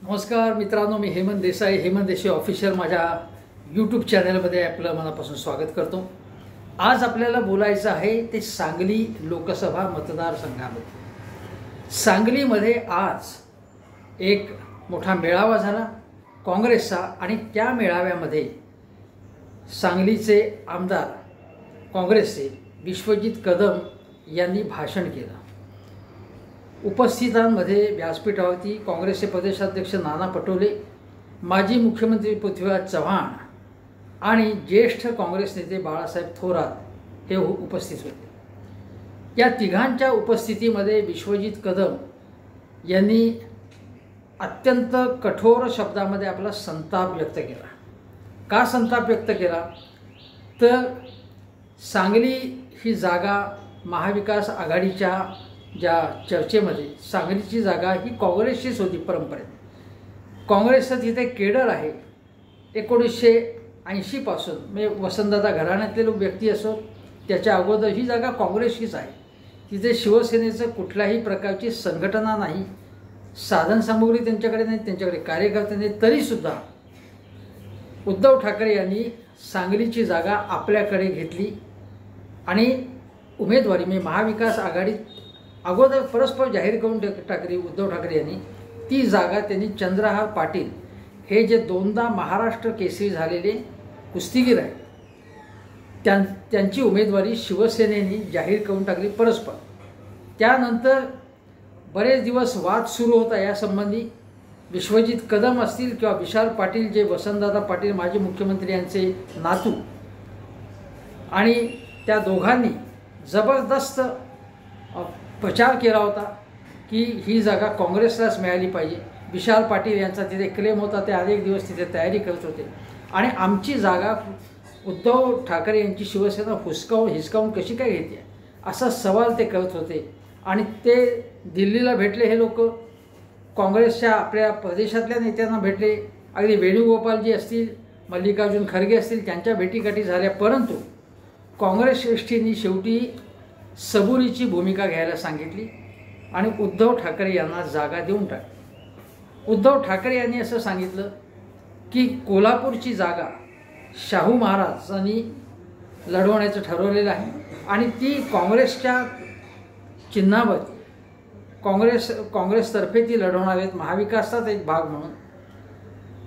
नमस्कार मित्रांनो, मी हेमंत देसाई, हेमंत देसाई ऑफिशियल माझ्या यूट्यूब चॅनलमध्ये आपलं मनापासून स्वागत करतो। आज आपल्याला बोलायचं आहे ते सांगली लोकसभा मतदारसंघामध्ये। सांगलीमध्ये आज एक मोठा मेळावा झाला काँग्रेसचा आणि त्या मेळाव्यामध्ये सांगलीचे आमदार काँग्रेसचे विश्वजित कदम यांनी भाषण केलं। उपस्थितांमध्ये व्यासपीठावरती काँग्रेसचे प्रदेशाध्यक्ष नाना पटोले, माजी मुख्यमंत्री पृथ्वीराज चव्हाण आणि ज्येष्ठ काँग्रेस नेते बाळासाहेब थोरात हे उपस्थित होते। या तिघांच्या उपस्थितीमध्ये विश्वजित कदम यांनी अत्यंत कठोर शब्दामध्ये आपला संताप व्यक्त केला। का संताप व्यक्त केला तर सांगली ही जागा महाविकास आघाडीच्या ज्या चर्चेमध्ये सांगलीची जागा ही काँग्रेसचीच होती परंपरेत। काँग्रेसचं तिथे केडर आहे 1980 पासून, म्हणजे वसंतदादा घराण्यातले लोक व्यक्ती असो त्याच्या अगोदर ही जागा काँग्रेसचीच आहे। तिथे शिवसेनेचं कुठल्याही प्रकारची संघटना नाही, साधन सामुग्री त्यांच्याकडे नाही, त्यांच्याकडे कार्यकर्ते नाही। तरीसुद्धा उद्धव ठाकरे यांनी सांगलीची जागा आपल्याकडे घेतली आणि उमेदवारी म्हणजे महाविकास आघाडीत अगोदर परस्पर जाहीर करून टाकली उद्धव ठाकरे यांनी। ती जागा त्यांनी चंद्रहार पाटील हे जे दोनदा महाराष्ट्र केसरी झालेले कुस्तीगीर आहेत त्यांची उमेदवारी शिवसेनेने जाहीर करून टाकली परस्पर। त्यानंतर बरेच दिवस वाद सुरू होता यासंबंधी। विश्वजित कदम असतील किंवा विशाल पाटील जे वसंतदादा पाटील माजी मुख्यमंत्री यांचे नातू, आणि त्या दोघांनी जबरदस्त प्रचार केला होता की ही जागा काँग्रेसलाच मिळाली पाहिजे। विशाल पाटील यांचा तिथे क्लेम होता, ते अनेक दिवस तिथे तयारी करत होते आणि आमची जागा उद्धव ठाकरे यांची शिवसेना हिसकावून कशी काय घेते असा सवाल ते करत होते। आणि ते दिल्लीला भेटले, हे लोक काँग्रेसच्या आपल्या प्रदेशातल्या नेत्यांना भेटले, अगदी वेणुगोपालजी असतील, मल्लिकार्जुन खरगे असतील, त्यांच्या भेटीगाठी झाल्या। परंतु काँग्रेस श्रेष्ठींनी शेवटी सबुरीची भूमिका घ्यायला सांगितली आणि उद्धव ठाकरे यांना जागा देऊन टाकली। उद्धव ठाकरे यांनी असं सांगितलं की कोल्हापूरची जागा शाहू महाराजांनी लढवण्याचं ठरवलेलं आहे आणि ती काँग्रेसच्या चिन्हावरती काँग्रेसतर्फे ती लढवणार आहेत, महाविकासाचा एक भाग म्हणून।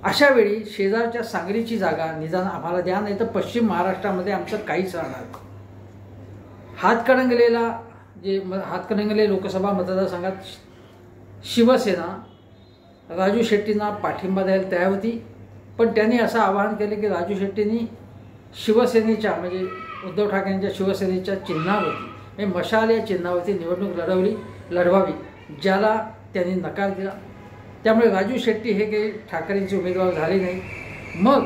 अशा वेळी शेजारच्या सांगलीची जागा निदान आम्हाला द्या, नाही तर पश्चिम महाराष्ट्रामध्ये आमचं काहीच राहणार नाही। हातकणंगले लोकसभा मतदारसंघात शिवसेना राजू शेट्टींना पाठिंबा द्यायला तयार होती, पण त्यांनी असं आवाहन केलं की राजू शेट्टींनी शिवसेनेच्या म्हणजे उद्धव ठाकरेंच्या शिवसेनेच्या चिन्हावरती म्हणजे मशाल या चिन्हावरती निवडणूक लढवावी, ज्याला त्यांनी नकार दिला। त्यामुळे राजू शेट्टी हे काही ठाकरेंचे उमेदवार झाले नाही। मग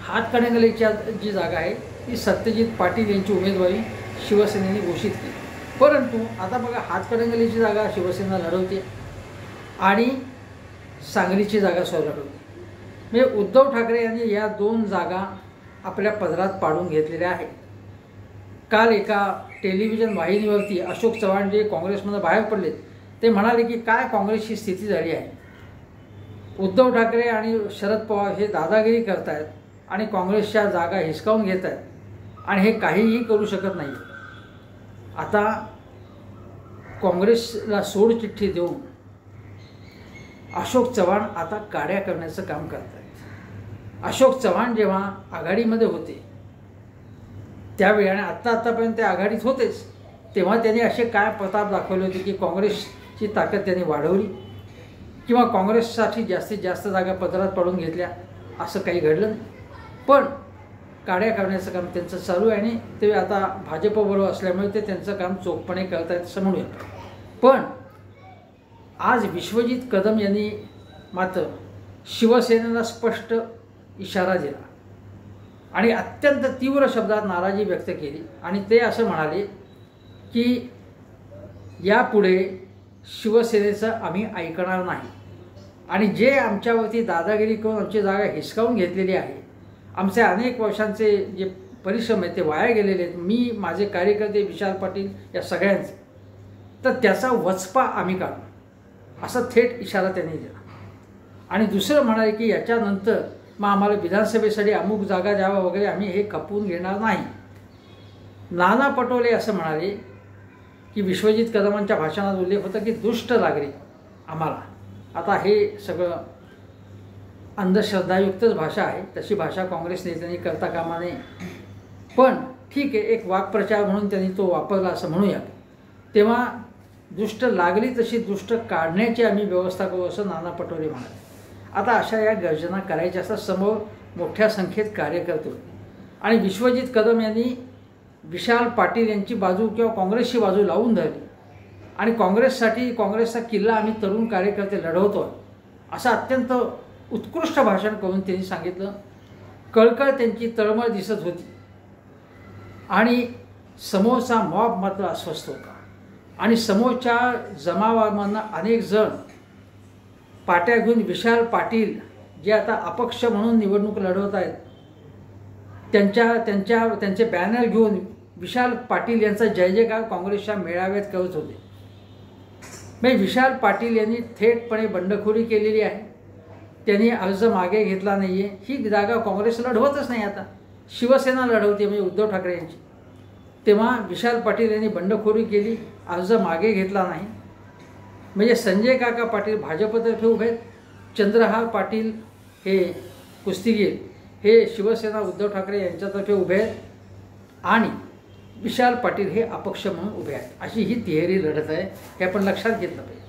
हातकणंगलेच्या जी जागा आहे ती सत्यजित पाटील यांची उमेदवारी शिवसेनेने घोषित केली। परंतु आता बघा, हातकणंगलेची जागा शिवसेना लढवते आणि सांगलीची जागा स्वतः लढवते। म्हणजे उद्धव ठाकरे यांनी या दोन जागा आपल्या पदरात पाडून घेतलेल्या आहेत। काल एका टेलिव्हिजन वाहिनीवरती अशोक चव्हाण जे काँग्रेसमधून बाहेर पडलेत ते म्हणाले की काय काँग्रेसची स्थिती झाली आहे, उद्धव ठाकरे आणि शरद पवार हे दादागिरी करत आहेत आणि काँग्रेसच्या जागा हिसकावून घेत आहेत आणि हे काहीही करू शकत नाही। आता काँग्रेसला सोडचिठ्ठी देऊन अशोक चव्हाण आता काड्या करण्याचं काम करत आहेत। अशोक चव्हाण जेव्हा आघाडीमध्ये होते त्यावेळी आणि आत्तापर्यंत ते आघाडीत होतेच, तेव्हा त्यांनी असे काय प्रताप दाखवले होते की काँग्रेसची ताकद त्यांनी वाढवली किंवा काँग्रेससाठी जास्तीत जास्त जागा पदरात पाडून घेतल्या, असं काही घडलं नाही। पण काड्या करण्याचं काम त्यांचं चालू आहे आणि ते आता भाजपबरोबर असल्यामुळे ते त्यांचं काम चोखपणे करत आहेत असं म्हणूया। पण आज विश्वजित कदम यांनी मात्र शिवसेनेला स्पष्ट इशारा दिला आणि अत्यंत तीव्र शब्दात नाराजी व्यक्त केली आणि ते असं म्हणाले की यापुढे शिवसेनेचं आम्ही ऐकणार नाही आणि जे आमच्यावरती दादागिरी करून आमची जागा हिसकावून घेतलेली आहे, आमचे अनेक वर्षांचे जे परिश्रम आहेत ते वाया गेलेले आहेत, मी माझे कार्यकर्ते विशाल पाटील या सगळ्यांचे, तर त्याचा वचपा आम्ही काढू असा थेट इशारा त्यांनी दिला। आणि दुसरं म्हणाले की याच्यानंतर मग आम्हाला विधानसभेसाठी अमुक जागा द्यावा वगैरे, आम्ही हे खपवून घेणार नाही. नाना पटोले असं म्हणाले की विश्वजित कदमांच्या भाषणात उल्लेख होता की दुष्ट लागली आम्हाला. आता हे सगळं अंधश्रद्धायुक्तच भाषा आहे, तशी भाषा काँग्रेस नेत्यांनी करता कामा नये. पण ठीक आहे, एक वाक्प्रचार म्हणून त्यांनी तो वापरला असं म्हणूया. तेव्हा दुष्ट लागली तशी दुष्ट काढण्याची आम्ही व्यवस्था करू असं नाना पटोले म्हणाले. आता अशा या गर्जना करायच्या असतात. समोर मोठ्या संख्येत कार्यकर्ते होते आणि विश्वजित कदम यांनी विशाल पाटील यांची बाजू किंवा काँग्रेसची बाजू लावून धरली आणि काँग्रेससाठी, काँग्रेसचा किल्ला आम्ही तरुण कार्यकर्ते लढवतो असं अत्यंत उत्कृष्ट भाषण करून त्यांनी सांगितलं. कळकळ त्यांची तळमळ दिसत होती आणि समोरचा मॉब मात्र अस्वस्थ होता आणि समोरच्या जमावामधनं अनेक जण पाट्या घेऊन विशाल पाटील जे आता अपक्ष म्हणून निवडणूक लढवत आहेत त्यांचे बॅनर घेऊन विशाल पाटील यांचा जय जयकार काँग्रेसच्या मेळाव्यात करत होते. म्हणजे विशाल पाटील यांनी थेटपणे बंडखोरी केलेली आहे. त्यांनी अर्ज मागे घेतला नाही आहे. ही जागा काँग्रेस लढवतच नाही, आता शिवसेना लढवते म्हणजे उद्धव ठाकरे यांची. तेव्हा विशाल पाटील यांनी बंडखोरी केली, अर्ज मागे घेतला नाही. म्हणजे संजय काका पाटील भाजपतर्फे उभे आहेत, चंद्रहार पाटील हे कुस्तीगीर हे शिवसेना उद्धव ठाकरे यांच्यातर्फे उभे आहेत आणि विशाल पाटील हे अपक्ष म्हणून उभे आहेत. अशी ही तिहेरी लढत आहे, हे आपण लक्षात घेतलं पाहिजे.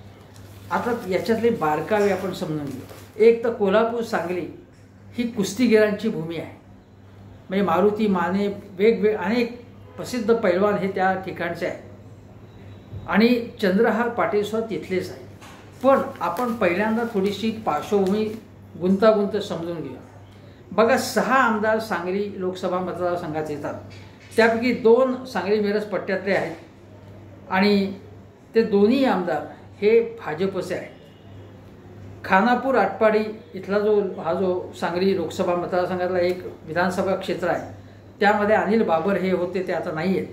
आता याच्यातले बारकावे आपण समजून घेऊ. एक तर कोल्हापूर सांगली ही कुस्तीगीरांची भूमी आहे. म्हणजे मारुती माने अनेक प्रसिद्ध पैलवान हे त्या ठिकाणचे आहेत आणि चंद्रहार पाटील सुद्धा तिथलेच आहे. पण आपण पहिल्यांदा थोडीशी पार्श्वभूमी गुंतागुंत समजून घेऊया. बघा, 6 आमदार सांगली लोकसभा मतदारसंघात येतात. त्यापैकी 2 सांगली मिरज पट्ट्यातले आहेत आणि ते दोन्ही आमदार हे भाजपचे आहेत. खानापूर आटपाडी इथला हा जो सांगली लोकसभा मतदारसंघातला एक विधानसभा क्षेत्र आहे, त्यामध्ये अनिल बाबर हे होते, ते आता नाही आहेत,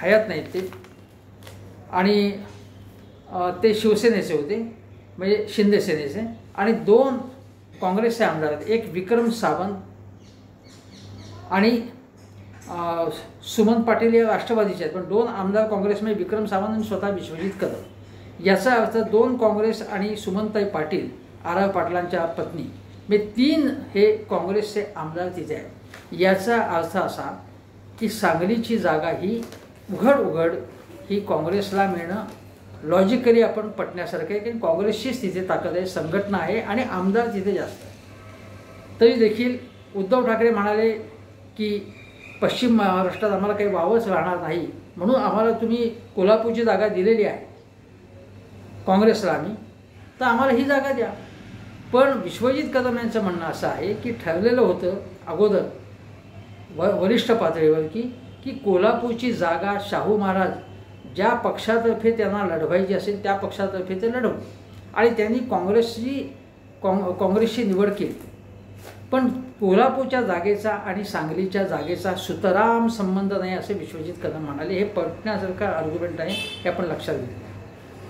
हयात नाहीत ते. आणि ते शिवसेनेचे होते, म्हणजे शिंदे सेनेचे. आणि 2 काँग्रेसचे आमदार आहेत, एक विक्रम सावंत आणि सुमन पाटील या राष्ट्रवादीचे आहेत. पण 2 आमदार काँग्रेसमध्ये विक्रम सावंत आणि स्वतः विश्वजित कदम. याचा अर्थ 2 काँग्रेस आणि सुमनताई पाटील आर पाटलांच्या पत्नी, म्हणजे 3 हे काँग्रेसचे आमदार तिथे आहेत. याचा अर्थ असा की सांगलीची जागा ही उघड ही काँग्रेसला मिळणं लॉजिकली आपण पटण्यासारखं आहे, की काँग्रेसचीच तिथे ताकद आहे, संघटना आहे आणि आमदार तिथे जास्त आहे. तरी देखील उद्धव ठाकरे म्हणाले की पश्चिम महाराष्ट्रात आम्हाला काही वावच राहणार नाही, म्हणून आम्हाला तुम्ही कोल्हापूरची जागा दिलेली आहे काँग्रेसला आम्ही, तर आम्हाला ही जागा द्या. पण विश्वजित कदम यांचं म्हणणं असं आहे की ठरलेलं होतं अगोदर वरिष्ठ पातळीवर की कोल्हापूरची जागा शाहू महाराज ज्या पक्षातर्फे त्यांना लढवायची असेल त्या पक्षातर्फे ते लढवू आणि त्यांनी काँग्रेसची निवड केली. पण कोल्हापूरच्या जागेचा आणि सांगलीच्या जागेचा सुतराम संबंध नाही असे विश्वजित कदम म्हणाले. हे पटण्यासारखं आर्ग्युमेंट आहे, हे आपण लक्षात घेतलं.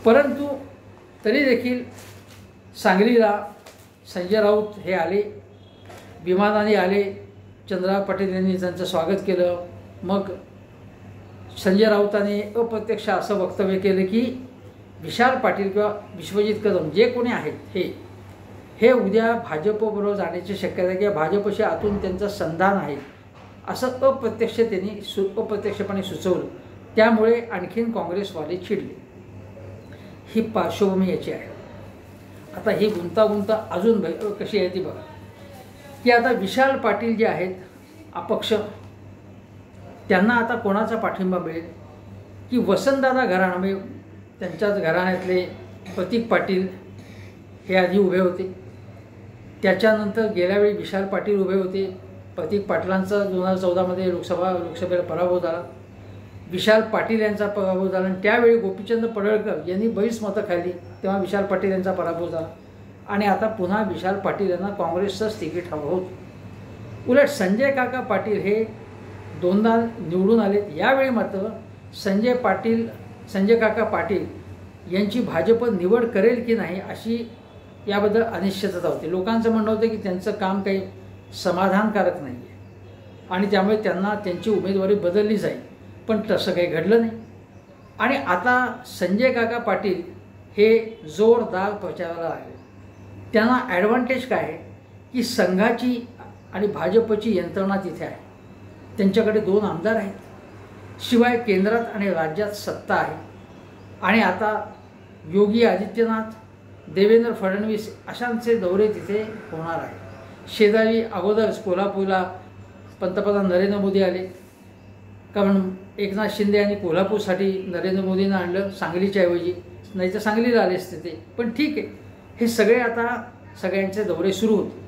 परंतु तरी देखील सांगलीला संजय राऊत हे आले, विमानाने आले. चंद्रहार पाटील यांनी त्यांचं स्वागत केलं. मग संजय राऊतांनी अप्रत्यक्ष असं वक्तव्य केलं की विशाल पाटील किंवा विश्वजित कदम जे कोणी आहेत हे उद्या भाजपबरोबर जाण्याची शक्यता आहे किंवा भाजपशी आतून त्यांचं संधान आहे असं अप्रत्यक्षपणे सुचवलं. त्यामुळे आणखीन काँग्रेसवाले चिडले. ही पार्श्वभूमी याची आहे. आता ही गुंतागुंत अजून कशी आहे ती बघा, की आता विशाल पाटील जे आहेत अपक्ष, त्यांना आता कोणाचा पाठिंबा मिळेल की वसंतदादा घराणे, त्यांच्याच घराण्यातले प्रतीक पाटील हे आधी उभे होते. त्याच्यानंतर गेल्यावेळी विशाल पाटील उभे होते. प्रतीक पाटलांचा 2014मध्ये लोकसभेला पराभव झाला. विशाल पाटील यांचा पराभव झाला आणि त्यावेळी गोपीचंद पडळकर यांनी बरीच मतं खाल्ली, तेव्हा विशाल पाटील यांचा पराभव झाला. आणि आता पुन्हा विशाल पाटील यांना काँग्रेसचंच तिकीट हवं होतं. उलट संजय काका पाटील हे 2दा निवडून आलेत. यावेळी मात्र संजय काका पाटील यांची भाजप निवड करेल की नाही अशी याबद्दल अनिश्चितता होती. लोकांचं म्हणणं होतं की त्यांचं काम काही समाधानकारक नाही आहे आणि त्यामुळे त्यांना त्यांची उमेदवारी बदलली जाईल, पण तसं काही घडलं नाही. आणि आता संजय काका पाटील हे जोरदार प्रचाराला लागले. त्यांना ॲडव्हान्टेज काय आहे की संघाची आणि भाजपची यंत्रणा तिथे आहे. त्यांच्याकडे 2 आमदार आहेत, शिवाय केंद्रात आणि राज्यात सत्ता आहे. आणि आता योगी आदित्यनाथ, देवेंद्र फडणवीस अशांचे दौरे तिथे होणार आहे. शेजारी अगोदरच कोल्हापूरला पंतप्रधान नरेंद्र मोदी आले, कारण एकनाथ शिंदे यांनी कोल्हापूरसाठी नरेंद्र मोदींना आणलं सांगलीच्या ऐवजी, नाही तर सांगलीला आले असते ते, पण ठीक आहे. हे सगळे आता सगळ्यांचे दौरे सुरू होते.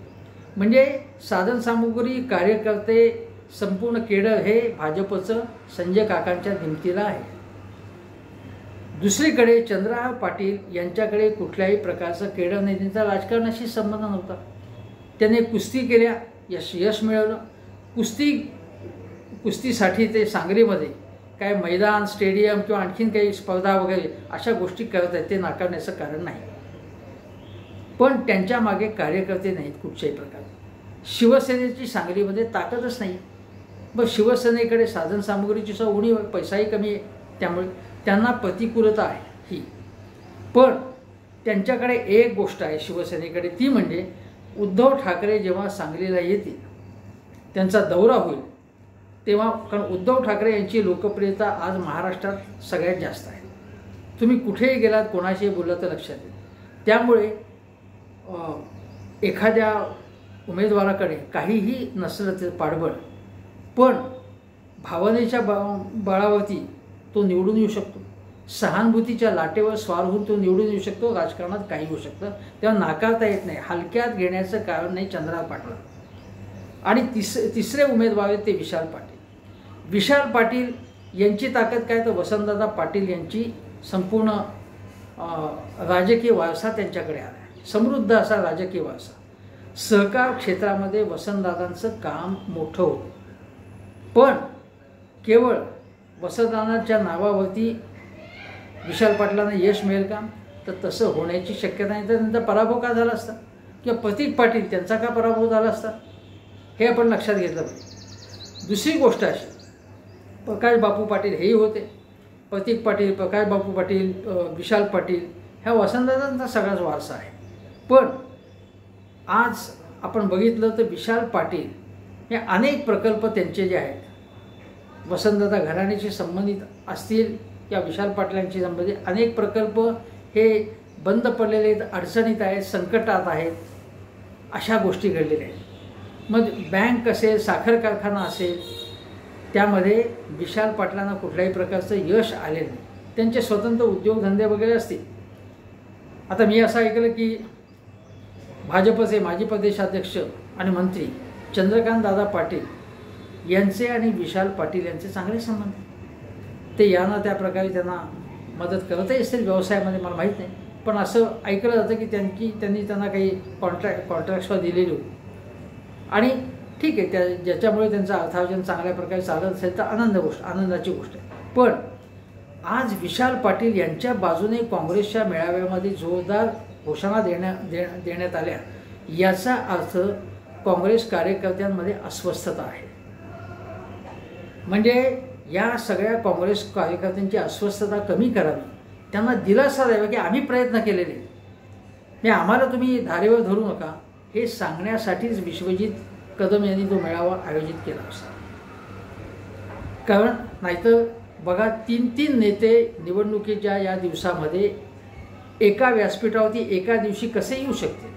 म्हणजे साधनसामुग्री, कार्यकर्ते, संपूर्ण केडर हे भाजपचं संजय काकांच्या दिमतीला आहे. दुसरीकडे चंद्रहार पाटील यांच्याकडे कुठल्याही प्रकारचं केडर नाही, त्यांचा राजकारणाशी संबंध नव्हता. त्याने कुस्ती केल्या, यश मिळवलं. कुस्तीसाठी ते सांगलीमध्ये काय मैदान, स्टेडियम किंवा आणखीन काही स्पर्धा वगैरे अशा गोष्टी करत आहेत, ते नाकारण्याचं कारण नाही. पण त्यांच्या मागे कार्यकर्ते नाहीत कुठच्याही प्रकारे. शिवसेनेची सांगलीमध्ये ताकदच नाही. मग शिवसेनेकडे साधनसामुग्रीची उणीव आहे, पैसाही कमी आहे, त्यामुळे त्यांना प्रतिकूलता आहे ही. पण त्यांच्याकडे एक गोष्ट आहे शिवसेनेकडे, ती म्हणजे उद्धव ठाकरे जेव्हा सांगलीला येतील, त्यांचा दौरा होईल तेव्हा, कारण उद्धव ठाकरे यांची लोकप्रियता आज महाराष्ट्रात सगळ्यात जास्त आहे. तुम्ही कुठेही गेलात, कोणाशीही बोललात तर लक्षात येईल. त्यामुळे एखाद्या उमेदवाराकडे काहीही नसलं तर पाठबळ, पण भावनेच्या बळावरती तो निवडून येऊ शकतो. सहानुभूतीच्या लाटेवर स्वार होऊन तो निवडून येऊ शकतो. राजकारणात काही होऊ शकतं, तेव्हा नाकारता येत नाही. हलक्यात घेण्याचं कारण नाही चंद्रहार पाटील. आणि तिसरे उमेदवार आहेत ते विशाल पाटील. विशाल पाटील यांची ताकद काय, तर वसंतदादा पाटील यांची संपूर्ण राजकीय वारसा त्यांच्याकडे आला आहे, समृद्ध असा राजकीय वारसा. सहकार क्षेत्रामध्ये वसंतदादांचं काम मोठं होतं, पण केवळ वसंतदादांच्या नावावरती विशाल पाटलांना यश मिळेल का, तर तसं होण्याची शक्यता नाही. तर त्यांचा पराभव का झाला असता, किंवा प्रतीक पाटील त्यांचा का पराभव झाला असता, हे आपण लक्षात घेतलं पाहिजे. दुसरी गोष्ट अशी, प्रकाश बापू पाटील हेही होते, प्रतीक पाटील, प्रकाश बापू पाटील, विशाल पाटील, ह्या वसंतदादांचा सगळाच वारसा आहे. पण आज आपण बघितलं तर विशाल पाटील हे अनेक प्रकल्प त्यांचे जे आहेत, वसंतदादा घराण्याशी संबंधित असतील किंवा विशाल पाटलांशी संबंधित अनेक प्रकल्प हे बंद पडलेले आहेत, अडचणीत आहेत, संकटात आहेत, अशा गोष्टी घडलेल्या आहेत. मग बँक असेल, साखर कारखाना असेल, त्यामध्ये विशाल पाटलांना कुठल्याही प्रकारचं यश आले नाही. त्यांचे स्वतंत्र उद्योगधंदे वगैरे असतील. आता मी असं ऐकलं की भाजपचे माजी प्रदेशाध्यक्ष आणि मंत्री चंद्रकांत दादा पाटील यांचे आणि विशाल पाटील यांचे चांगले संबंध, ते यांना त्या प्रकारे त्यांना मदत करतही असतील व्यवसायामध्ये, मला माहीत नाही. पण असं ऐकलं जातं की त्यांनी त्यांना काही कॉन्ट्रॅक्ट्सवर दिलेली होती. आणि ठीक आहे, ज्याच्यामुळे त्यांचं अर्थार्जन चांगल्या प्रकारे चालत असेल तर आनंदाची गोष्ट आहे. पण आज विशाल पाटील यांच्या बाजूने काँग्रेसच्या मेळाव्यामध्ये जोरदार घोषणा देण्यात आल्या, याचा अर्थ काँग्रेस कार्यकर्त्यांमध्ये अस्वस्थता आहे. म्हणजे या सगळ्या काँग्रेस कार्यकर्त्यांची अस्वस्थता कमी करावी, त्यांना दिलासा द्यावा की आम्ही प्रयत्न केलेले, म्हणजे आम्हाला तुम्ही धारेवर धरू नका, हे सांगण्यासाठीच विश्वजित कदम यांनी तो मेळावा आयोजित केला असता. कारण नाहीतर बघा, 3 नेते निवडणुकीच्या या दिवसामध्ये एका व्यासपीठावरती एका दिवशी कसे येऊ शकते.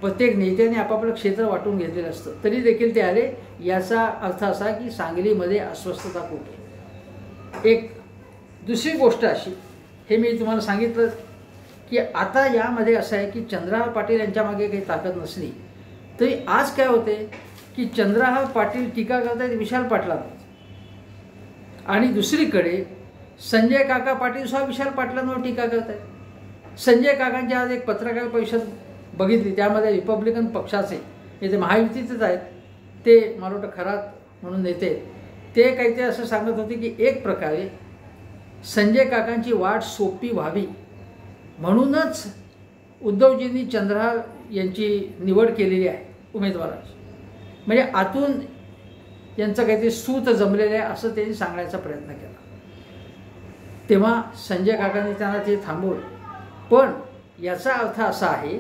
प्रत्येक नेत्याने आपापलं क्षेत्र वाटून घेतलेलं असतं, तरी देखील ते आले. याचा अर्थ असा की सांगलीमध्ये अस्वस्थता खूप आहे. एक दुसरी गोष्ट अशी, हे मी तुम्हाला सांगितलं की आता यामध्ये असं आहे की चंद्रहार पाटील यांच्या मागे काही ताकद नसली तरी आज काय होते की चंद्रहार पाटील टीका करतायत विशाल पाटलांवर, आणि दुसरीकडे संजय काका पाटील सुद्धा विशाल पाटलांवर टीका करतायत. संजय काकांची आज एक पत्रकार परिषद बघितली, त्यामध्ये रिपब्लिकन पक्षाचे ते महायुतीचेच आहेत, ते मला वाटतं खरात म्हणून नेते, ते काहीतरी असं सांगत होते की एक प्रकारे संजय काकांची वाट सोपी व्हावी म्हणूनच उद्धवजींनी चंद्रहार यांची निवड केलेली आहे उमेदवाराची, म्हणजे आतून यांचं काहीतरी सूत जमलेलं आहे असं त्यांनी सांगण्याचा प्रयत्न केला. तेव्हा संजय काकांनी त्यांना ते थांबवलं. पण याचा अर्थ असा आहे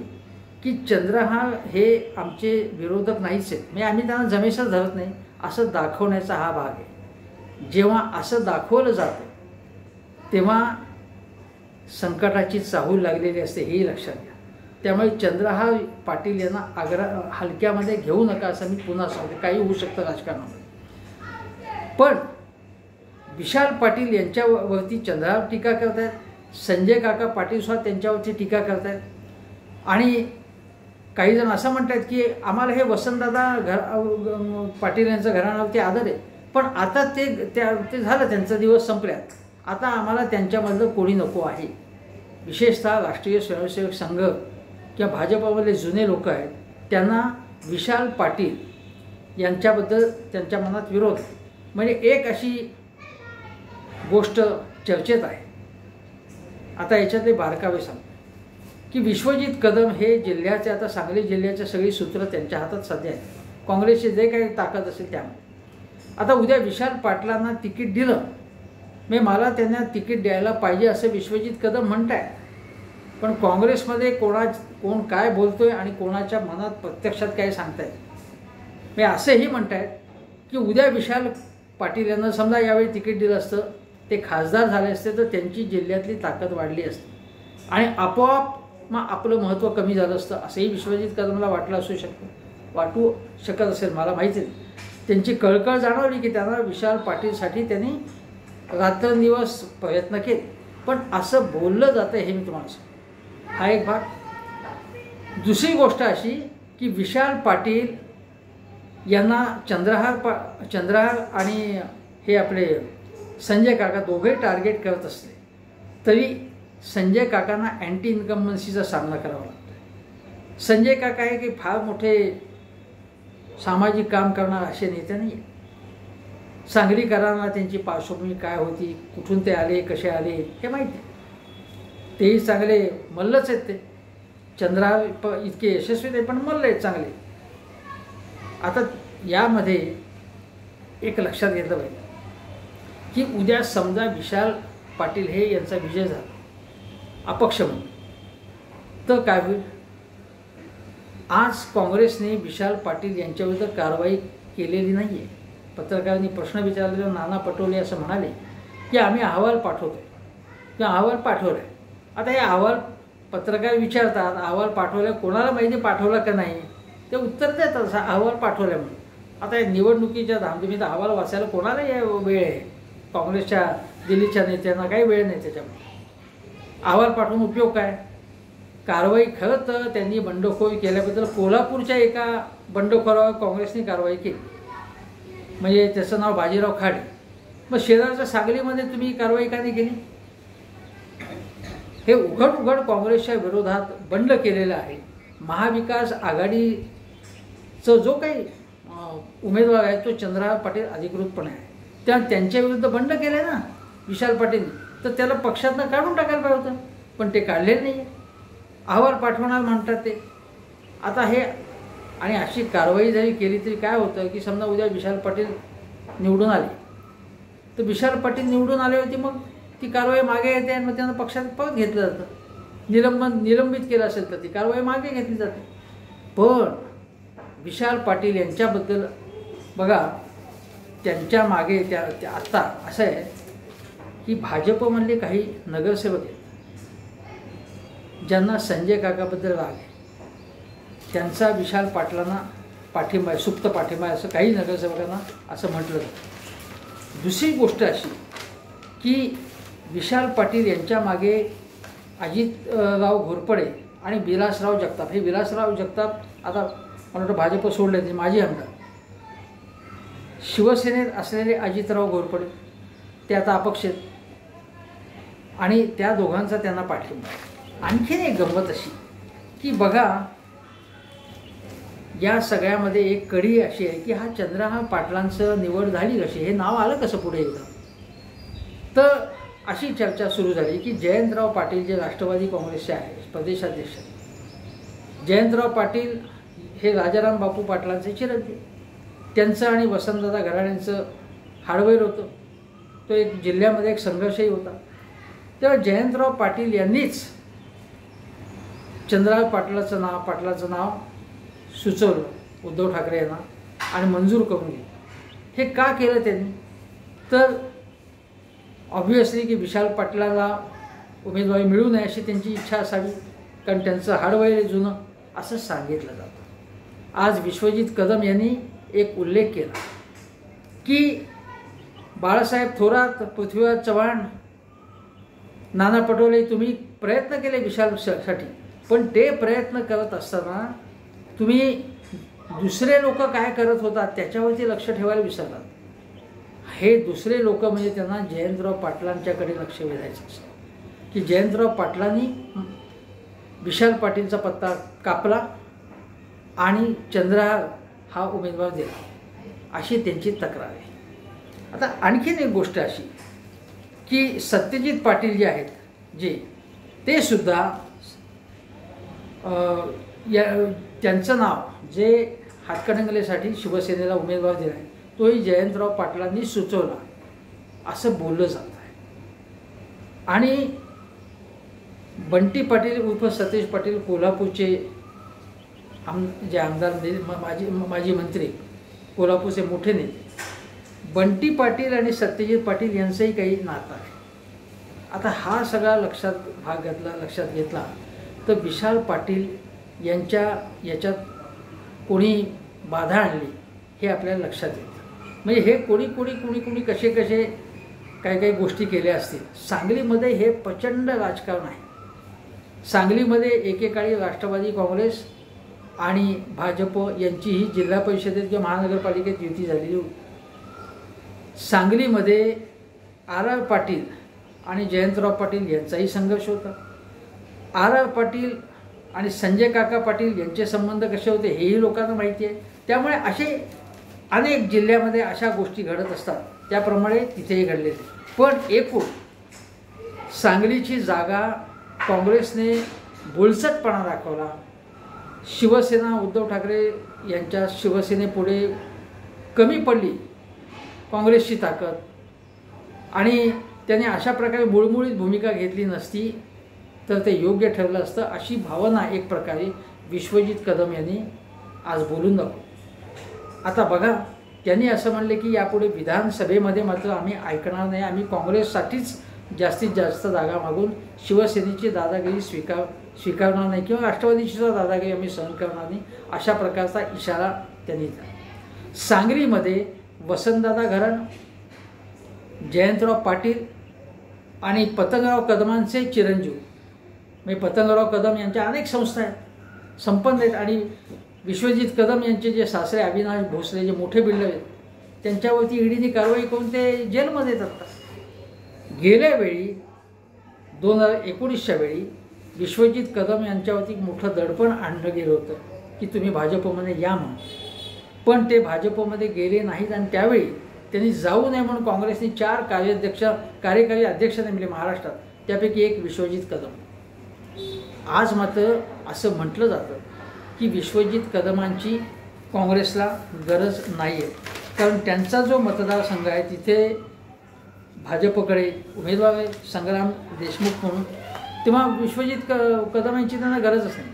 की चंद्रहार हे आमचे विरोधक नाहीच आहेत, म्हणजे आम्ही त्यांना जमेशा धरत नाही असं दाखवण्याचा हा भाग आहे. जेव्हा असं दाखवलं जातं तेव्हा संकटाची चाहूल लागलेली असते, हेही लक्षात घ्या. त्यामुळे चंद्रहार पाटील यांना हलक्यामध्ये घेऊ नका असं मी पुन्हा सांगतो. काही होऊ शकतं राजकारणामध्ये. पण विशाल पाटील यांच्यावरती चंद्रहार टीका करत आहेत, संजय काका पाटील सुद्धा त्यांच्यावरती टीका करत आहेत. आणि काही जण असं म्हणतात की आम्हाला हे वसंतदादा पाटील यांचं घराण्यावरती आदर आहे, पण आता ते झालं, त्यांचा दिवस संपल्यात, आता आम्हाला त्यांच्यामधलं कोणी नको आहे. विशेषतः राष्ट्रीय स्वयंसेवक संघ किंवा भाजपमधले जुने लोक आहेत, त्यांना विशाल पाटील यांच्याबद्दल त्यांच्या मनात विरोध आहे. म्हणजे एक अशी गोष्ट चर्चेत आहे. आता याच्यातले बारकावे सांगतो की विश्वजित कदम हे जिल्ह्याचे, आता सांगली जिल्ह्याचे सगळी सूत्र त्यांच्या हातात सध्या आहेत, काँग्रेसची जे काही ताकद असेल त्यामुळे. आता उद्या विशाल पाटलांना तिकीट दिलं, म्हणजे मला त्यांना तिकीट द्यायला पाहिजे असं विश्वजित कदम म्हणत आहे. पण काँग्रेसमध्ये कोण काय बोलतोय आणि कोणाच्या मनात प्रत्यक्षात काय सांगतायत. मी असंही म्हणत आहेत की उद्या विशाल पाटील यांना समजा यावेळी तिकीट दिलं असतं, ते खासदार झाले असते तर त्यांची जिल्ह्यातली ताकद वाढली असते आणि आपोआप मग आपलं महत्त्व कमी झालं असतं असंही विश्वजित कदमला वाटू शकत असेल, मला माहिती नाही. त्यांची कळकळ जाणवली की त्यांना विशाल पाटीलसाठी त्यांनी रात्रंदिवस प्रयत्न केले. पण असं बोललं जातं हे मी तुम्हाला सांगतो, हा एक भाग. दुसरी गोष्ट अशी की विशाल पाटील यांना चंद्रहार आणि हे आपले संजय काका दोघे टार्गेट करत असले तरी संजय काकांना अँटी इन्कम्बन्सीचा सामना करावा लागतो. संजय काका हे की फार मोठे सामाजिक काम करणार असे नेते नाही. सांगलीकरांना त्यांची पार्श्वभूमी काय होती, कुठून ते आले, कसे आले हे माहिती आहे. तेही चांगले मल्लच आहेत. ते चंद्रहार इतके यशस्वी नाही पण मल्ल आहेत चांगले. आता यामध्ये एक लक्षात घेतलं पाहिजे की उद्या समजा विशाल पाटील हे यांचा विजय झाला अपक्ष म्हणून, तर काय होईल. आज काँग्रेसने विशाल पाटील यांच्याविरुद्ध कारवाई केलेली नाही आहे. पत्रकारांनी प्रश्न विचारलेला नाना पटोले असं म्हणाले की आम्ही अहवाल पाठवतो किंवा अहवाल पाठवला आहे. आता हे अहवाल पत्रकार विचारतात, अहवाल पाठवला कोणाला माहिती पाठवला का नाही, ते उत्तर देतात असा अहवाल पाठवला म्हणून. आता या निवडणुकीच्या धामधुमीत अहवाल वाचायला कोणाला वेळ आहे. काँग्रेसच्या दिल्लीच्या नेत्यांना काही वेळ नाही. त्याच्यामुळे अहवाल पाठवून उपयोग काय. कारवाई खरं तर त्यांनी बंडखोरी केल्याबद्दल कोल्हापूरच्या एका बंडखोरावर काँग्रेसने कारवाई केली, म्हणजे त्याचं नाव बाजीराव खाडे. मग शेजारच्या सांगलीमध्ये तुम्ही कारवाई का नाही केली. हे उघड काँग्रेसच्या विरोधात बंड केलेलं आहे. महाविकास आघाडीचा जो काही उमेदवार आहे तो चंद्रहार पाटील अधिकृतपणे आहे, त्यांच्या विरुद्ध बंड केले ना विशाल पाटील, तर त्याला पक्षातनं काढून टाकायला पाहिजे होतं, पण ते काढलेलं नाही आहे. अहवाल पाठवणार म्हणतात ते. आता हे आणि अशी कारवाई जरी केली तरी काय होतं की समजा उद्या विशाल पाटील निवडून आले, तर विशाल पाटील निवडून आले होते, मग ती कारवाई मागे येते आणि मग त्यांना पक्षात परत घेतलं जातं. निलंबित केलं असेल तर ती कारवाई मागे घेतली जाते. पण विशाल पाटील यांच्याबद्दल बघा, त्यांच्या मागे त्या आत्ता असं आहे की भाजपमधले काही नगरसेवक आहेत ज्यांना संजय काकाबद्दल राग आहे, त्यांचा विशाल पाटलांना पाठिंबा आहे, सुप्त पाठिंबा आहे असं काही नगरसेवकांना असं म्हटलं जातं. दुसरी गोष्ट अशी की विशाल पाटील यांच्या मागे अजितराव घोरपडे आणि विलासराव जगताप. हे विलासराव जगताप आता मला वाटतं भाजप सोडले, ते माजी आमदार. शिवसेनेत असलेले अजितराव घोरपडे ते आता अपक्ष आहेत आणि त्या दोघांचा त्यांना पाठिंबा आहे. आणखीन एक गंमत अशी की बघा, या सगळ्यामध्ये एक कडी अशी आहे की हा चंद्रहार पाटलांचं निवड झाली कशी, हे नाव आलं कसं पुढे एकदा. तर अशी चर्चा सुरू झाली की जयंतराव पाटील जे राष्ट्रवादी काँग्रेसचे आहे प्रदेशाध्यक्ष, जयंतराव पाटील हे राजाराम बापू पाटलांचे चिरंजीव, त्यांचं आणि वसंतदादा घराण्यांचं हाडवैर होतं. तो एक जिल्ह्यामध्ये एक संघर्षही होता. तेव्हा जयंतराव पाटील यांनीच चंद्रराव पाटलाचं नाव सुचवलं उद्धव ठाकरे यांना आणि मंजूर करून घेतलं. हे का केलं त्यांनी? तर ऑब्व्हियसली की विशाल पाटलाला उमेदवारी मिळू नये अशी त्यांची इच्छा असावी, कारण त्यांचं हाडवैर जुनं असं सांगितलं जातं. आज विश्वजित कदम यांनी एक उल्लेख केला की बाळासाहेब थोरात, पृथ्वीराज चव्हाण, नाना पटोले तुम्ही प्रयत्न केले विशालसाठी, पण ते प्रयत्न करत असताना तुम्ही दुसरे लोक काय करत होतात त्याच्यावरती लक्ष ठेवायला विसरलात. हे दुसरे लोक म्हणजे त्यांना जयंतराव पाटलांच्याकडे लक्ष वेधायचं असतं की जयंतराव पाटलांनी विशाल पाटीलचा पत्ता कापला आणि चंद्रहार हा उमेदवार दिला, अशी त्यांची तक्रार आहे. आता आणखीन एक गोष्ट अशी की सत्यजित पाटील जे आहेत ते सुद्धा त्यांचं नाव जे हातकणंगलेसाठी शिवसेनेला उमेदवार दिला आहे तोही जयंतराव पाटलांनी सुचवला असं बोललं जात आहे. आणि बंटी पाटील उर्फ सतीश पाटील कोल्हापूरचे जे आमदार माजी मंत्री, कोल्हापूरचे मोठे नेते बंटी पाटील आणि सत्यजित पाटील यांचंही काही नातं आहे. आता हा सगळा लक्षात घेतला तर विशाल पाटील याच्यात कोणी बाधा आणली हे आपल्याला लक्षात येतं. म्हणजे हे कोणी कसे काही गोष्टी केल्या असतील. सांगलीमध्ये हे प्रचंड राजकारण आहे. सांगलीमध्ये एकेकाळी राष्ट्रवादी काँग्रेस आणि भाजप यांचीही जिल्हा परिषदेत किंवा महानगरपालिकेत युती झालेली होती. सांगलीमध्ये आर पाटील आणि जयंतराव पाटील यांचाही संघर्ष होता. आर पाटील आणि संजय काका पाटील यांचे संबंध कसे होते हेही लोकांना माहिती आहे. त्यामुळे असे अनेक जिल्ह्यामध्ये अशा गोष्टी घडत असतात, त्याप्रमाणे तिथेही घडलेले. पण एकूण सांगलीची जागा काँग्रेसने बोलसटपणा दाखवला. शिवसेना उद्धव ठाकरे यांच्या शिवसेनेपुढे कमी पडली काँग्रेसची ताकद, आणि त्याने अशा प्रकारे मुळमुळीत भूमिका घेतली नसती तर ते योग्य ठरलं असतं, अशी भावना एक प्रकारे विश्वजित कदम यांनी आज बोलून दाखवली. आता बघा, त्यांनी असं म्हणले की यापुढे विधानसभेमध्ये मात्र आम्ही ऐकणार नाही, आम्ही काँग्रेससाठीच जास्तीत जास्त जागा मागून शिवसेनेची दादागिरी स्वीकारणार नाही किंवा राष्ट्रवादीची सुद्धा दादागिरी आम्ही सहन करणार नाही, अशा प्रकारचा इशारा त्यांनी दिला. सांगलीमध्ये वसंतदादा घराणं, जयंतराव पाटील आणि पतंगराव कदमांचे चिरंजीव म्हणजे पतंगराव कदम यांच्या अनेक संस्था आहेत, संपन्न आहेत, आणि विश्वजित कदम यांचे जे सासरे अविनाश भोसले जे मोठे बिल्डर आहेत त्यांच्यावरती ईडीने कारवाई करून ते जेलमध्ये येतात. गेल्या वेळी 2019च्या वेळी विश्वजित कदम यांच्यावरती मोठं दडपण आणलं गेलं होतं की तुम्ही भाजपमध्ये या म्हणून, पण ते भाजपमध्ये गेले नाहीत. आणि त्यावेळी त्यांनी जाऊ नये म्हणून काँग्रेसने 4 कार्यकारी अध्यक्ष नेमले महाराष्ट्रात, त्यापैकी एक विश्वजित कदम. आज मात्र असं म्हटलं जातं की विश्वजित कदमांची काँग्रेसला गरज नाही आहे, कारण त्यांचा जो मतदारसंघ आहे तिथे भाजपकडे उमेदवार आहे संग्राम देशमुख म्हणून, तेव्हा विश्वजित कदम यांची त्यांना गरजच नाही.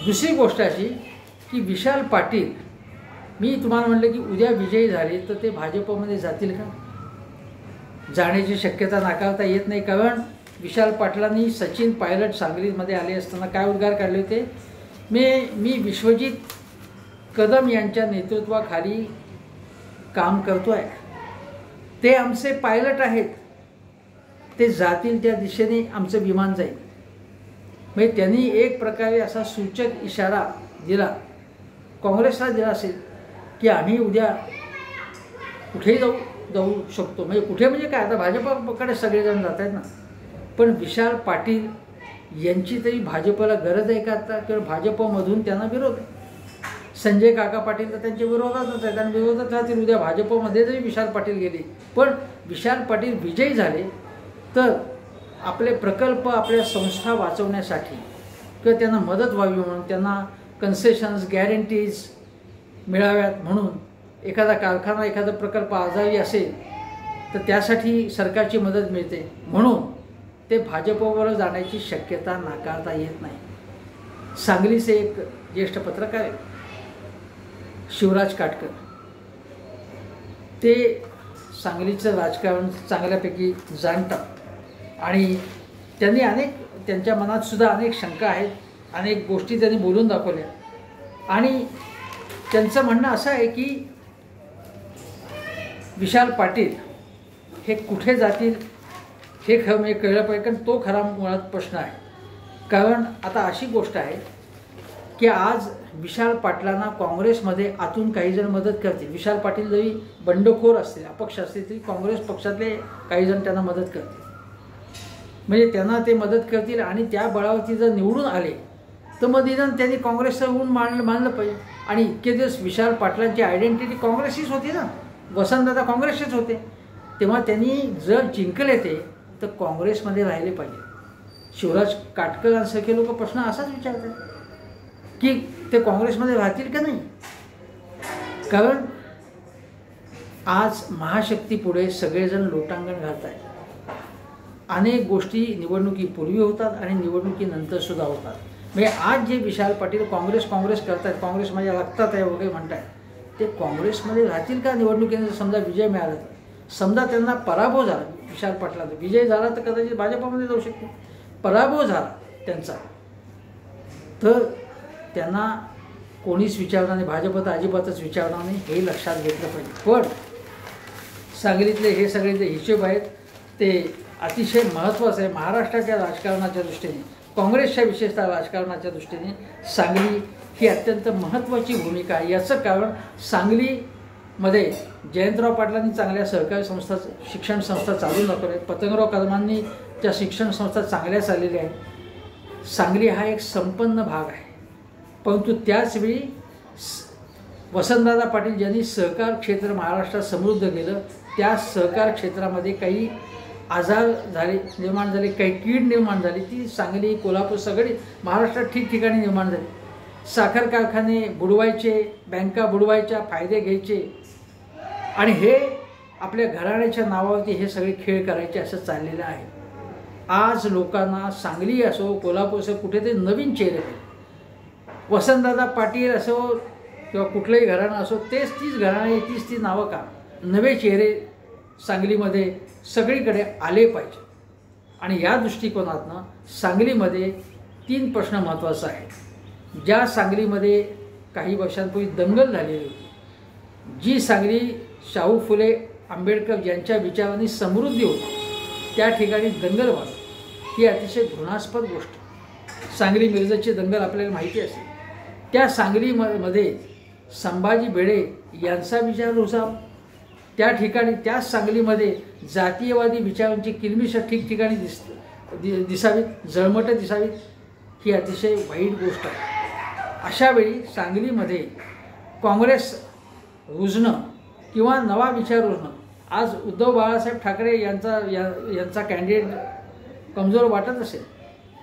दुसरी गोष्ट अशी की विशाल पाटील, मी तुम्हाला म्हटलं की उद्या विजयी झाले तर ते भाजपमध्ये जातील का? जाण्याची शक्यता नाकारता येत नाही, कारण विशाल पाटलांनी सचिन पायलट सांगलीमध्ये आले असताना काय उद्गार काढले होते, मी विश्वजित कदम यांच्या नेतृत्वाखाली काम करतो आहे, ते आमचे पायलट आहेत, ते जातील त्या दिशेने आमचं विमान जाईल. म्हणजे त्यांनी एक प्रकारे असा सूचक इशारा दिला, काँग्रेसला दिला असेल की आम्ही उद्या कुठेही जाऊ शकतो. म्हणजे कुठे म्हणजे काय, आता भाजपकडे सगळेजण जात आहेत ना, पण विशाल पाटील यांची तरी भाजपला गरज आहे का आता, किंवा भाजपमधून त्यांना विरोध आहे. संजय काका पाटील तर त्यांच्या विरोधातच आहेत आणि विरोधात राहतील. उद्या भाजपमध्ये जरी विशाल पाटील गेले, पण विशाल पाटील विजयी झाले तर आपले प्रकल्प, आपल्या संस्था वाचवण्यासाठी किंवा त्यांना मदत व्हावी म्हणून, त्यांना कन्सेशन्स गॅरंटीज मिळाव्यात म्हणून एखादा कारखाना एखादा प्रकल्प आजारी असेल तर त्यासाठी सरकारची मदत मिळते म्हणून ते भाजपवर जाण्याची शक्यता नाकारता येत नाही. सांगलीचे एक ज्येष्ठ पत्रकार आहेत शिवराज काटकर, ते सांगलीचं राजकारण चांगल्यापैकी जाणतात आणि त्यांनी त्यांच्या मनात सुद्धा अनेक शंका आहेत, अनेक गोष्टी त्यांनी बोलून दाखवल्या आणि त्यांचं म्हणणं असं आहे की विशाल पाटील हे कुठे जातील हे म्हणजे कळलं पाहिजे, कारण तो खरा मुळात प्रश्न आहे. कारण आता अशी गोष्ट आहे की आज विशाल पाटलांना काँग्रेसमध्ये आतून काही जण मदत करतील. विशाल पाटील जरी बंडखोर असतील, अपक्ष असतील तरी काँग्रेस पक्षातले काही जण त्यांना मदत करतील, म्हणजे त्यांना ते मदत करतील आणि त्या बळावरती जर निवडून आले तर मग निदान त्यांनी काँग्रेसचं ऊन मानलं पाहिजे. आणि इतके दिवस विशाल पाटलांची आयडेंटिटी काँग्रेसचीच होती ना, वसंतदादा काँग्रेसचेच होते, तेव्हा त्यांनी जर जिंकले ते तर काँग्रेसमध्ये राहिले पाहिजे. शिवराज काटकरांसारखे लोक प्रश्न असाच विचारतात की ते काँग्रेसमध्ये राहतील का नाही. कारण आज महाशक्तीपुढे सगळेजण लोटांगण घालत आहेत. अनेक गोष्टी निवडणुकीपूर्वी होतात आणि निवडणुकीनंतर सुद्धा होतात. म्हणजे आज जे विशाल पाटील काँग्रेस करतात, काँग्रेस माझ्या लागतात आहे वगैरे म्हणतात, ते काँग्रेसमध्ये राहतील का निवडणुकीनंतर समजा विजय मिळाला तर. समजा त्यांना पराभव झाला, विशाल पाटलांचा विजय झाला तर कदाचित भाजपामध्ये जाऊ शकते, पराभव झाला त्यांचा तर त्यांना कोणीच विचारणार नाही, भाजप तर अजिबातच विचारणार नाही, हे लक्षात घेतलं पाहिजे. पण सांगलीतले हे सगळे जे हिशोब आहेत ते अतिशय महत्त्वाचं आहे. महाराष्ट्राच्या राजकारणाच्या दृष्टीने, काँग्रेसच्या विशेषतः राजकारणाच्या दृष्टीने सांगली ही अत्यंत महत्त्वाची भूमिका आहे. याचं कारण सांगलीमध्ये जयंतराव पाटलांनी चांगल्या सहकारी संस्था, शिक्षण संस्था चालू दाखवल्या, पतंगराव कदमांनी त्या शिक्षण संस्था चांगल्या चाललेल्या आहेत. सांगली हा एक संपन्न भाग आहे, परंतु त्याचवेळी वसंतदादा पाटील ज्यांनी सहकार क्षेत्र महाराष्ट्रात समृद्ध केलं, त्या सहकार क्षेत्रामध्ये काही आजार निर्माण झाले, काही कीड निर्माण झाली, ती सांगली कोल्हापूर सगळी महाराष्ट्रात ठिकठिकाणी निर्माण झाली. साखर कारखाने बुडवायचे, बँका बुडवायच्या, फायदे घ्यायचे आणि हे आपल्या घराण्याच्या नावावरती हे सगळे खेळ करायचे असं चाललेलं आहे. आज लोकांना सांगली असो कोल्हापूर असो कुठेतरी नवीन चेहरे, वसंतदादा पाटील असो किंवा कुठलंही घराणं असो तीच घराणे तीच नावं का, नवे चेहरे सांगलीमध्ये सगळीकडे आले पाहिजे. आणि या दृष्टिकोनातनं सांगलीमध्ये 3 प्रश्न महत्त्वाचा आहे. ज्या सांगलीमध्ये काही वर्षांपूर्वी दंगल झालेली होती, जी सांगली शाहू फुले आंबेडकर यांच्या विचारांनी समृद्धी होती, त्या ठिकाणी दंगल व्हावी ही अतिशय घृणास्पद गोष्ट. सांगली मिरजेची दंगल आपल्याला माहिती असेल. त्या सांगलीमध्ये संभाजी भिडे यांचा विचार रुजावा, त्या ठिकाणी त्याच सांगलीमध्ये जातीयवादी विचारांची किलमिश ठिकठिकाणी दिसावीत, जळमटं दिसावीत, ही अतिशय वाईट गोष्ट आहे. अशावेळी सांगलीमध्ये काँग्रेस रुजणं किंवा नवा विचार रुजणं, आज उद्धव बाळासाहेब ठाकरे यांचा कॅन्डिडेट कमजोर वाटत असेल,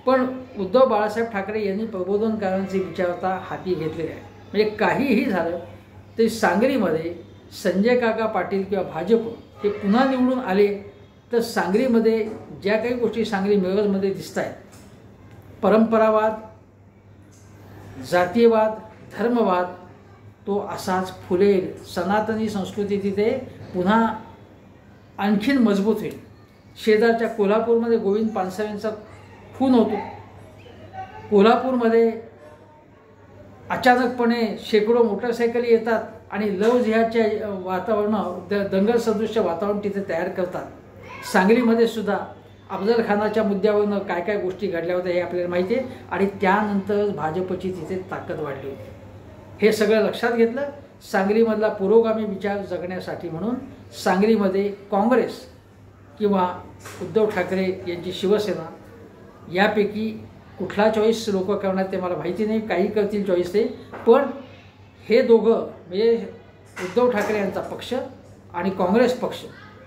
पण उद्धव बाळासाहेब ठाकरे यांनी प्रबोधनकारांचे विचारता हाती घेतलेले आहे. म्हणजे काहीही झालं तरी सांगलीमध्ये संजय काका पाटील किंवा भाजप हे पुन्हा निवडून आले तर सांगलीमध्ये ज्या काही गोष्टी सांगली मिरजमध्ये दिसत आहेत, परंपरावाद, जातीयवाद, धर्मवाद, तो असाच फुलेल. सनातनी संस्कृती तिथे पुन्हा आणखीन मजबूत होईल. शेजारच्या कोल्हापूरमध्ये गोविंद पानसरेंचा खून होतो, कोल्हापूरमध्ये अचानकपणे शेकडो मोटरसायकली येतात आणि लव जिहादच्या दंगल सदृश्य वातावरण तिथे तयार करतात. सांगलीमध्ये सुद्धा अफजल खानाच्या मुद्द्यावरून काय काय गोष्टी घडल्या होत्या हे आपल्याला माहिती आहे आणि त्यानंतर भाजपची तिथे ताकद वाढली होती. हे सगळं लक्षात घेतलं. सांगलीमधला पुरोगामी विचार जगण्यासाठी म्हणून सांगलीमध्ये काँग्रेस किंवा उद्धव ठाकरे यांची शिवसेना यापैकी कुठला चॉईस लोक करणार ते मला माहिती नाही, काही करतील चॉईस ते, पण हे दोघं म्हणजे उद्धव ठाकरे यांचा पक्ष आणि काँग्रेस पक्ष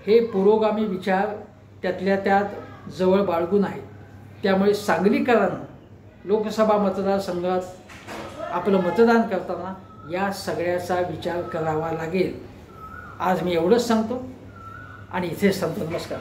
हे पुरोगामी विचार त्यातल्या त्यात जवळ बाळगून आहेत. त्यामुळे सांगलीकरांना लोकसभा मतदारसंघात आपलं मतदान करताना या सगळ्याचा विचार करावा लागेल. आज मी एवढंच सांगतो आणि इथेच थांबतो. नमस्कार.